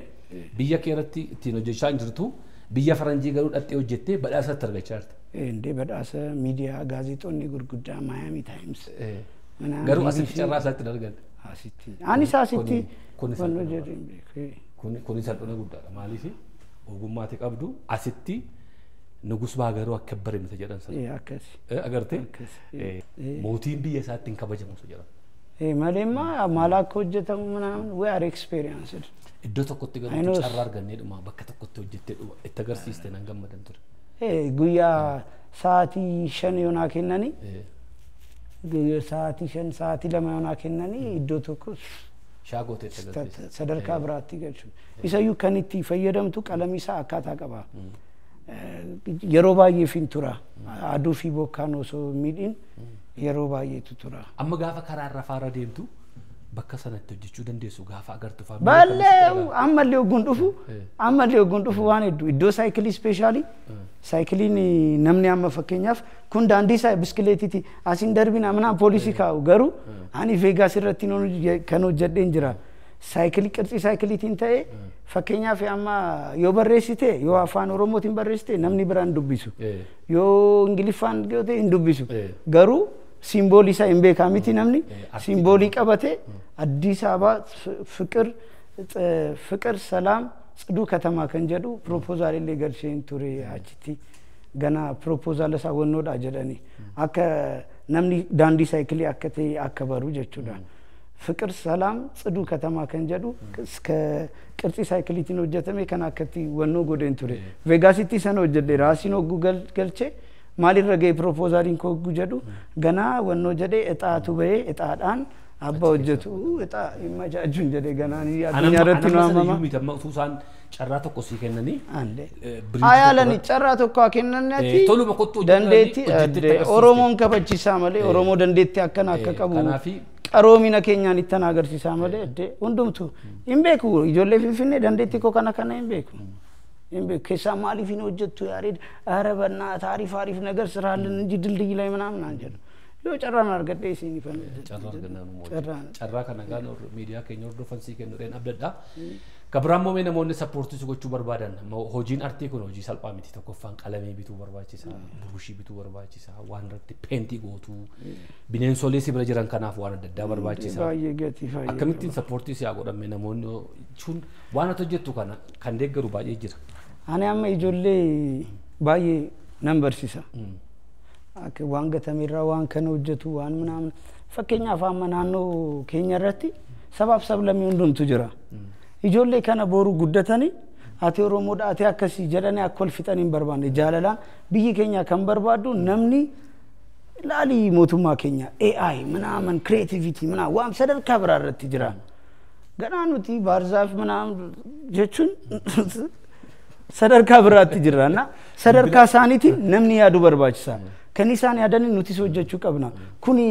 biyya kee irratti ittiin hojjechaa hin jirtu biyya Faranjii garuu dhattee hojjettee badhaasatti argachaa jirti. Indee badhaasa miidiyaa gaazexoonni gurguddaa Miami Times. Garuu asitti carraa isaatti dargan. Asitti. Anis asitti wanno jedheen beeku. Kuni salphina guddaadha maaliif ogummaati qabdu asitti ንጉስ ባገሩ አከበረ ምተ ጀዳን ሰ አከሲ አገርቴ ሞቲን ቢየ ሳትን ከበጀሙ ሰ ጀዳን Malemma malak hojjetamu manam we are experienced. Iddoo tokkotti garuu carraa argannee dhuma bakka tokkotti hojjettee dhuma itti agarsiiste nan gammadan ture. Guyyaa sa'aatii 5 yoonaa kennanii guyyaa sa'aatii 5 sa'aatii 2 yoonaa kennanii iddoo tokko shaagotee itti agarsiiste. Sadarkaa biraatti galchu. Isayyuu kan itti fayyadamtu qalamii isaa akkaataa qaba. Yeroo baay'ee fintura aduu fi bokkaan osoo miidhin yeroo baay'eetu tura. Amma gaafa karaa irra faara deemtu bakka sanatti hojjechuu dandeessu gaafa agartu fa'a. Ballee ammallee ogun dhufu waan hedduu iddoo saayikilii ispeeshaalii saayikiliin namni amma fakkeenyaaf kun daandii isaa biskileetiiti asiin darbina amanaan poolisii kaa'u garuu ani Veegaas irratti kan hojjedheen jira. Saayikilii qirxii saayikiliitiin ta'ee fakkeenyaaf amma yoo barreessite yoo afaan Oromootiin barreessite namni biraan dubbisu yoo Ingiliffaan goote hin dubbisu garuu simboolii isaa hin beekaa miti namni simboolii qabate Addis Ababa ፍቅር ሰላም ጽዱ ከተማ ከንጀዱ ፕሮፖዛል ኢሌ ገልሼን ቱሬ አቺቲ ገና ፕሮፖዛል ለሳ ወኖዳ ጀደኒ አከ ነምኒ ዳንዲ ሳይክሊ አከቴ አከበሩ ጀቹዳ ፍቅር ሰላም ጽዱ ከተማ ከንጀዱ እስከ ቅርጽ ሳይክሊቲ ነው ጀተሜ ከናከቲ ወኖ ጎደን ቱሬ ቬጋሲቲ ሰኖ ጀደ ራሲኖ ጉገል ገልቼ ማሊ ረገ ፕሮፖዛሊን ኮ ጉጀዱ ገና ወኖ ጀደ እጣቱ በይ እጣዳን አባ ወጀቱ እጣ ይማጃጁን ጀደ ገናኒ አዱኛ ረቲ ነው ማማ ሚተመጡሳን ጨራቶ ቆሲ ከነኒ አንዴ አያለኒ ጨራቶ ኮ ከነነቲ ቶሎ በቆጡ ደንዴቲ ኦሮሞን ከበቺሳ መለ ኦሮሞ ደንዴቲ አከና አከቀቡ ቀሮሚና ኬኛን ይተናገርሲሳ መለ እዴ ወንዱምቱ ኢምቤኩ ይጆሌ ፊፊኔ ደንዴቲ ኮ ከና ከና ኢምቤኩ ኢምቤኩ ከሳ ማሊፊ ነው ወጀቱ ያሬድ አረበና ታሪፍ አሪፍ ነገር ስራልን እንጂ ድልድይ ላይ ምናምን አንጀል yo charran argadde isini fan charra arganna mo charra kana gano media keenya hordofan kennu den abdadda kabrammo me namoonni support su gochuu barbaadan hojiin artii kun hojii salphaa miti tokkoffaan qalamee bituu barbaachisa burushii bituu barbaachisa waan irratti penti gootu bineensolee si bira jiran kanaaf waan adda addaa barbaachisa baay'ee gati fayyada akkamittiin support si godhamme namoonni chun waan hojjettu kana kan deeggaru baay'ee jira ani amma ijoollee baay'ee nambarsisa ak waan gatamirra waan kan hojjetu waan ምናምን fakkeenyaaf amma naannoo keenya irratti sabab sablamii hundumtu jira ijoollee kana boru guddatani ati oromoodha ati akkasi jedhani akkol fixaniin barbaanne jaalalaan biyyi keenya kan barbaadu namni laali mootummaa keenya AI ምናምን creativity ምናምን waan sadarkaa biraa irratti jira gananuti baarzaaf ምናምን jechuun sadarkaa biraatti jirana sadarkaa saaniiti namni yaadu barbaachisa kanisaan yaadanii nuti hojjechuu qabna kuni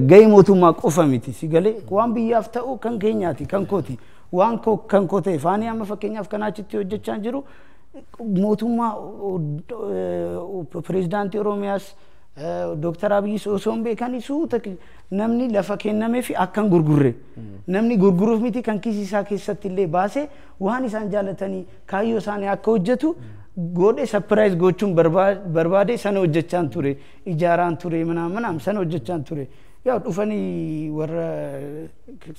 gahee mootummaa qofa miti sigale waan biyyaaf ta'u kan keenyaati kan kooti waan kan kootee faani amma fakkeenyaaf kanaachitti hojjechaa jiru mootummaa pirezidaantii Oromiyaas Dr. Abiy Osoo beekanii suuta namni lafa kennamee fi akkan gurgurre namni gurguruuf miti kan kiisii isaa keessatti illee baase waan isaan jaalatanii kaayyoo isaanii akka hojjetu godhe surprise gochuun barbaade sana hojjechaan ture ijaaraan ture manam sana hojjechaan ture yaa dhufanii warra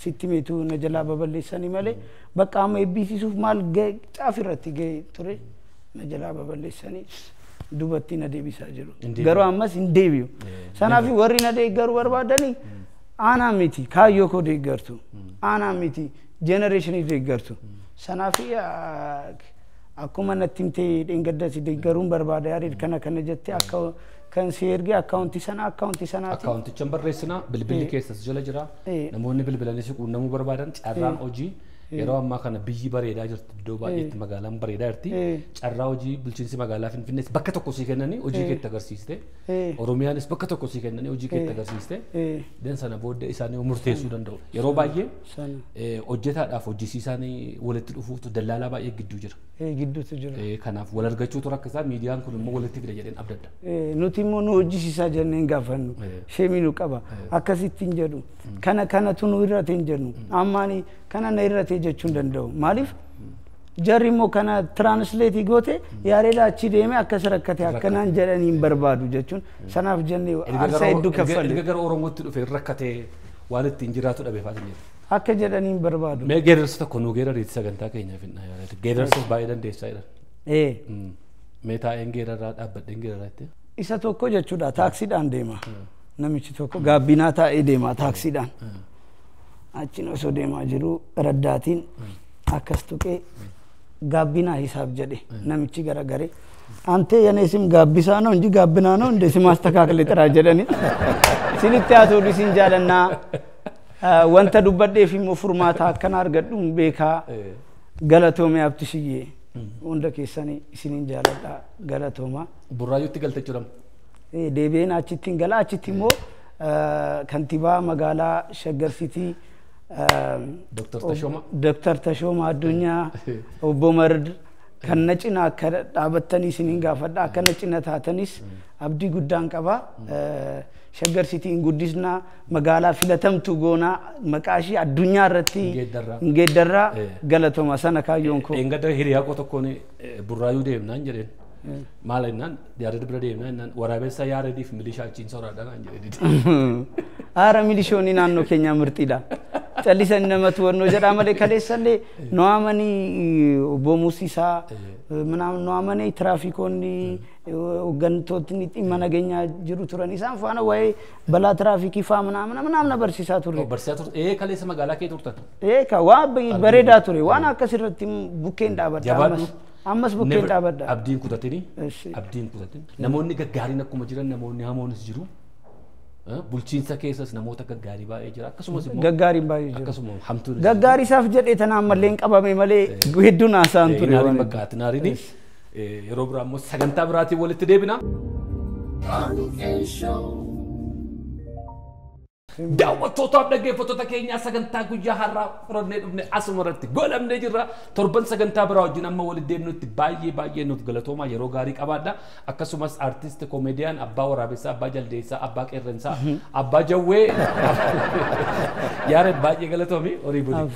sittimeetu na jalaa baballeessanii malee bakka amma eebbisiisuuf maal caafirratti ga'e ture na jalaa baballeessanii dubatti na deebisaa jiru garuu ammas hin deebi'u sanaafi warri na deeggaru barbaadanii aanaa miti kaayyoo koo deeggartu aanaa miti generationi deeggartu sanaafi akkuma natti himtee dhengaddasi deeggaruun barbaada yareed kana jette akka kan si erge akkaawuntii sanaati akkaawuntichaan barreessina bilbilli keessas jala jira namoonni bilbilanis quunnamuu barbaadan carraan hojii yeroo ammaa kana biyyi bareedaa jirti iddoo baay'eetti magaalaan bareedaa jirti carraa hojii bulchiinsi magaalaa Finfinnees bakka tokko sii kennanii hojii keetti agarsiiste Oromiyaanis bakka tokko sii kennanii hojii keetti agarsiiste den sana booddee isaanii murteessuu danda'u yeroo baay'ee hojjetaadhaaf hojjisiisaanii walitti dhufuutu dallaalaa baay'ee gidduu jira kanaaf wal argachuutu rakkisaa miidiyaan kun immoo walitti fida jedheen abdadda nuti immoo nu hojjisiisaa jenneen gaafannu sheeminu qaba akkasittiin jedhu kanatu nu irratti hin jennu ammaani kana na irratti jechuun danda'u maaliif jarri immoo kana translate goote yareeda achi deeme akkas rakkate akkanaan jedhanii hin barbaadu jechuun sanaaf jennee arsa hedduu kaffalle erga gara Oromootti dhufe rakkate waan ittiin jiraatu dhabe faatin akka jedhanii hin barbaadu mee geerarsa tokko nu geerariitti sagantaa keenyaaf hin yaada geerarsa baay'ee dandeessaa jedhan mee taa'een geeraraa dhaabbadheen geeraraatti isa tokko jechuudha taaksiidhaan deema namichi tokko gaabbinaa taa'ee deemaa taaksiidhaan. Achiin osoo deemaa jiru raddaatiin akkas tuqee gaabbinaa hisaab jedhe namichi garagaree. Ante yaneesim gaabbisaa noo inji gaabbinaa noo inde si maastakaakle xiraa jedhani. Sinitti haa ta'u isin jaalannaa wanta dubbadheef immoo furmaata akkana argadhuun beekaa galatoomee abtishiyyee. Hunda keessanii isinin jaaladha galatooma. Burraayyuutti galte jedhama. Deebiin achitti gala achitti immoo kantiibaa magaalaa Shaggar City Dr. Tashoma Addunyaa obbo Mard kan na cina akka dhaabattanii isinin gaafadha akka na cina taatanis abdii guddaan qaba. Shaggar City guddisna magaalaa filatamtu goona maqaashi addunyaa irratti geeddarraa galatooma sana kaayyoon koo. Engada hiriyaa koo tokkoon burraayyuu deemnaan jedheen. Maal ennaan yaada bira deemnaan ennaan waraabessa yaadadiif milishaa achiin soraadhaan jedhedhi. Haara milishoonni naannoo keenyaa murtiidha. Callisan namatu wannoo jedhaa malee kaleessallee noamanii obbo Muusisaa noamanii tiraafikoonni hooggantootni dhimma nageenyaa jiru turan isaan faana waa'ee balaa tiraafikii faa mana barsiisaa turre. Barsiisaa turre kaleessa magaalaa kee turtan. Ka waan bareedaa ture waan akkasirratti bukkeen dhaabadha ammas bukkeen dhaabadha. Abdiin kutatini namoonni gaggaariin akkuma jiran namoonni hamoonis jiru. Bulchiinsa keessas namoota gaggaarii baay'ee jira akkasumas immoo gaggaariin baay'ee jira akkasuma hamtuun gaggaarii isaaf jedhee tanaan malleen qabame malee hedduun haasaan ture waan bakkaati naariin yeroo biraa immoo sagantaa biraatiin walitti deebina. Daawwattootaaf dhaggeeffattoota keenyaa sagantaa guyyaa har'aa fudhannee dhufne asuma irratti goolabnee jirra. Torban sagantaa biraa wajjin amma walitti deemnutti baay'ee nuuf galatooma yeroo gaarii qabaadha. Akkasumas artist koomediyaan Abbaa Waraabessaa, Abbaa Jaldeessaa, Abbaa Qeerransaa, Abbaa Jawwee yaara baay'ee galatoomi horii bulii.